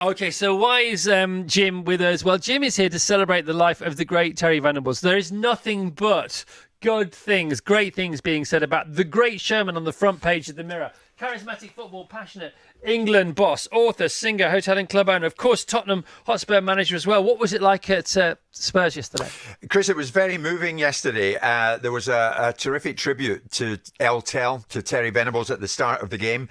Okay, so why is Jim with us? Well, Jim is here to celebrate the life of the great Terry Venables. There is nothing but good things, great things being said about the great showman on the front page of the Mirror. Charismatic football, passionate England boss, author, singer, hotel and club owner, of course, Tottenham Hotspur manager as well. What was it like at Spurs yesterday? Chris, it was very moving yesterday. There was a terrific tribute to to Terry Venables at the start of the game.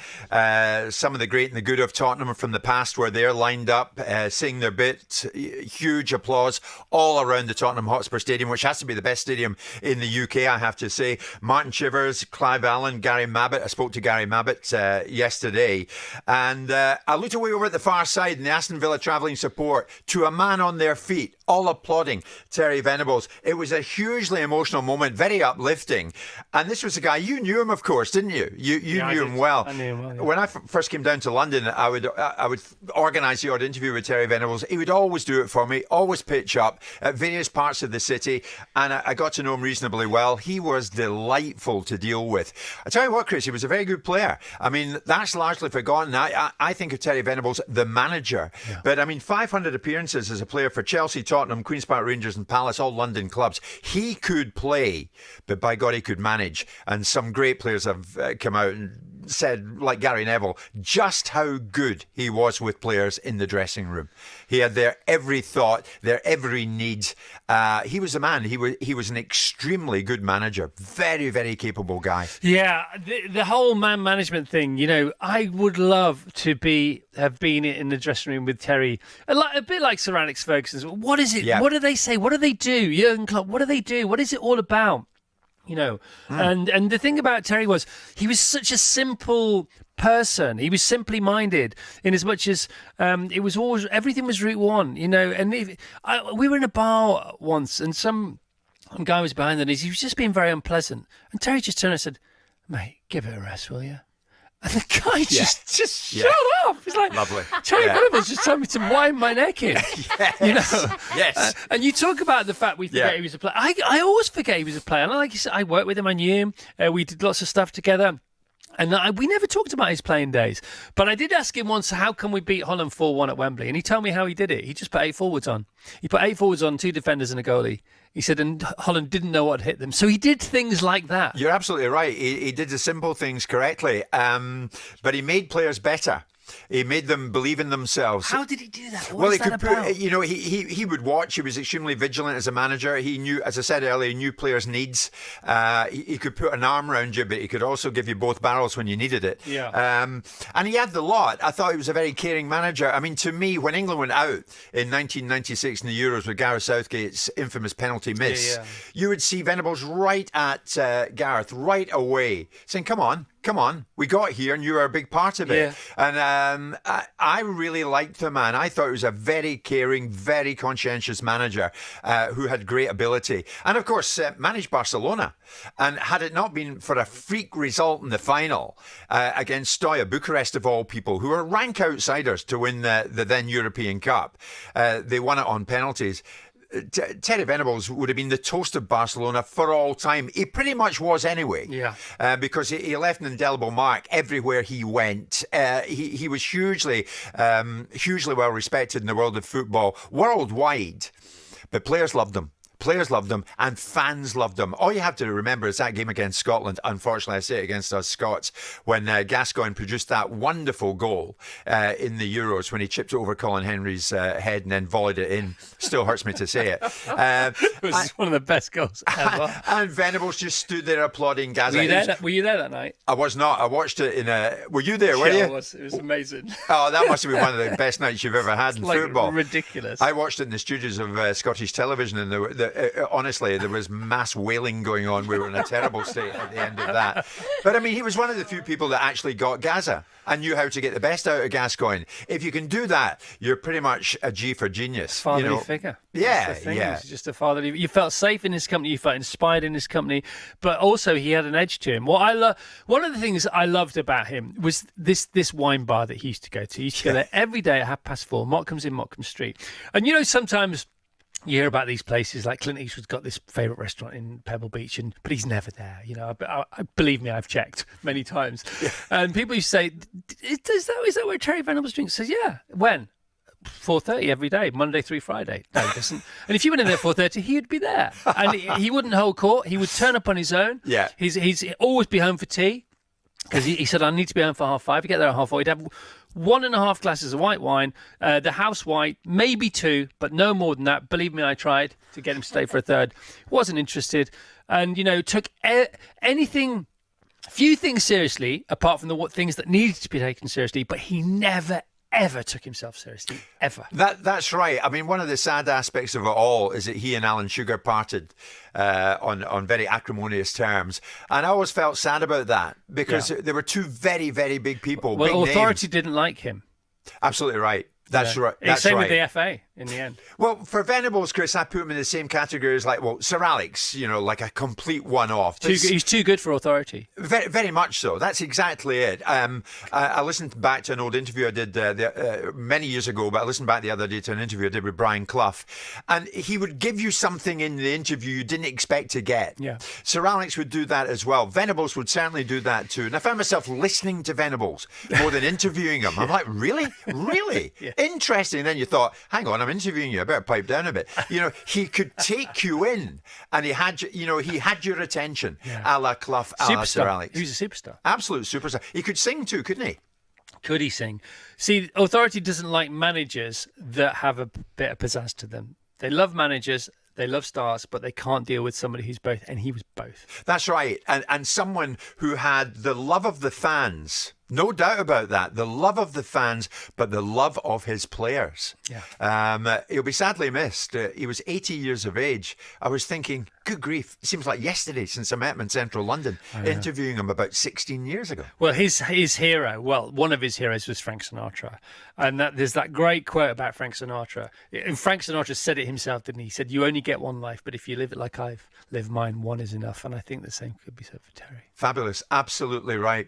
Some of the great and the good of Tottenham from the past were there lined up, singing their bit. Huge applause all around the Tottenham Hotspur Stadium, which has to be the best stadium in the UK, I have to say. Martin Chivers, Clive Allen, Gary Mabbutt. I spoke to Gary Mabbutt yesterday. And I looked away over at the far side in the Aston Villa travelling support to a man on their feet, all applauding Terry Venables. It was a hugely emotional moment, very uplifting. And this was a guy, you knew him, of course, didn't you? You knew him well. I knew him well, yeah. When I first came down to London, I would organise the odd interview with Terry Venables. He would always do it for me, always pitch up at various parts of the city. And I got to know him reasonably well. He was delightful to deal with. I tell you what, Chris, he was a very good player. I mean, that's largely forgotten. I think of Terry Venables, the manager. Yeah. But I mean, 500 appearances as a player for Chelsea, Tottenham, Queen's Park Rangers and Palace, all London clubs. He could play, but by God, he could manage. And some great players have come out and said, like Gary Neville, just how good he was with players in the dressing room. He had their every thought, their every need. He was a man. He was an extremely good manager. Very, very capable guy. Yeah, the whole man management thing, you know, I would love to have been in the dressing room with Terry. A bit like Sir Alex Ferguson's. What is it? Yeah. What do they say? What do they do? Jurgen Klopp, what do they do? What is it all about? You know, and the thing about Terry was he was such a simple person. He was simply minded in as much as it was always, everything was route one, you know. And we were in a bar once and some guy was behind us. He was just being very unpleasant. And Terry just turned and said, "Mate, give it a rest, will you?" And the guy just shut up. He's like, lovely. Terry Venables just told me to wind my neck in. Yes. You know? Yes. And you talk about the fact we forget he was a player. I always forget he was a player. And like you said, I worked with him. I knew him. We did lots of stuff together. And we never talked about his playing days. But I did ask him once, how can we beat Holland 4-1 at Wembley? And he told me how he did it. He just put 8 forwards on. He put 8 forwards on, 2 defenders and a goalie. He said, and Holland didn't know what hit them. So he did things like that. You're absolutely right. He did the simple things correctly. But he made players better. He made them believe in themselves. How did he do that? What was that about? You know, he would watch. He was extremely vigilant as a manager. He knew, as I said earlier, he knew players' needs. He could put an arm around you, but he could also give you both barrels when you needed it. Yeah. And he had the lot. I thought he was a very caring manager. I mean, to me, when England went out in 1996 in the Euros with Gareth Southgate's infamous penalty miss, you would see Venables right at Gareth right away, saying, "Come on, we got here and you were a big part of it." And I really liked the man. I thought he was a very caring, very conscientious manager who had great ability. And of course, managed Barcelona. And had it not been for a freak result in the final against Steaua Bucharest, of all people, who were rank outsiders to win the then European Cup, they won it on penalties. Terry Venables would have been the toast of Barcelona for all time. He pretty much was anyway. Yeah. Because he left an indelible mark everywhere he went. He was hugely well respected in the world of football worldwide. But players loved him. Players loved him and fans loved him. All you have to remember is that game against Scotland, unfortunately I say it against us Scots, when Gascoigne produced that wonderful goal in the Euros when he chipped it over Colin Henry's head and then volleyed it in. Still hurts me to say it. It was one of the best goals ever. And Venables just stood there applauding Gaza. Were you there that night? I was not. I watched it in a... Were you there, were you? It was amazing. Oh, that must have been one of the best nights you've ever had in football. Ridiculous. I watched it in the studios of Scottish television and honestly, there was mass wailing going on. We were in a terrible state at the end of that. But I mean, he was one of the few people that actually got Gaza and knew how to get the best out of Gascoigne. If you can do that, you're pretty much a G for genius. Fatherly figure. Yeah, yeah. He's just a fatherly. You felt safe in his company. You felt inspired in his company, but also he had an edge to him. One of the things I loved about him was this wine bar that he used to go to. He used to go there every day at 4:30. Mottcomb's in Mottcombe Street, and you know sometimes you hear about these places like Clint Eastwood's got this favourite restaurant in Pebble Beach, but he's never there. You know, I believe me, I've checked many times. Yeah. And people used to say, "Is that where Terry Venables drinks?" Says, "Yeah." When? 4:30 every day, Monday through Friday. No, he doesn't. And if you went in there at 4:30, he'd be there. And he wouldn't hold court. He would turn up on his own. Yeah. He's always be home for tea. Because he said, I need to be home for 5:30. He'd get there at 4:30. He'd have 1.5 glasses of white wine, the house white, maybe 2, but no more than that. Believe me, I tried to get him to stay for a third. Wasn't interested. And, took anything, few things seriously, apart from the things that needed to be taken seriously, but he never, ever took himself seriously, ever. That's right. I mean, one of the sad aspects of it all is that he and Alan Sugar parted on very acrimonious terms, and I always felt sad about that because they were two very, very big people. Well, big Authority names. didn't like him. Absolutely right. That's right. That's Same right. with the FA in the end. Well, for Venables, Chris, I put him in the same category as Sir Alex, like a complete one-off. He's too good for Authority. Very, very much so. That's exactly it. I listened back to an old interview I did many years ago, but I listened back the other day to an interview I did with Brian Clough, and he would give you something in the interview you didn't expect to get. Yeah. Sir Alex would do that as well. Venables would certainly do that too. And I found myself listening to Venables more than interviewing him. I'm like, really? Really? Yeah. Interesting. And then you thought, hang on, I'm interviewing you. I better pipe down a bit. He could take you in, and he had your attention, a la Clough, a la Sir Alex. He was a superstar. Absolute superstar. He could sing too, couldn't he? Could he sing? See, Authority doesn't like managers that have a bit of pizzazz to them. They love managers, they love stars, but they can't deal with somebody who's both, and he was both. That's right. And someone who had the love of the fans. No doubt about that. The love of the fans, but the love of his players. Yeah. He'll be sadly missed. He was 80 years of age. I was thinking, good grief, it seems like yesterday since I met him in central London, interviewing him about 16 years ago. Well, his hero, one of his heroes was Frank Sinatra. And there's that great quote about Frank Sinatra. And Frank Sinatra said it himself, didn't he? He said, you only get one life, but if you live it like I've lived mine, one is enough. And I think the same could be said for Terry. Fabulous. Absolutely right.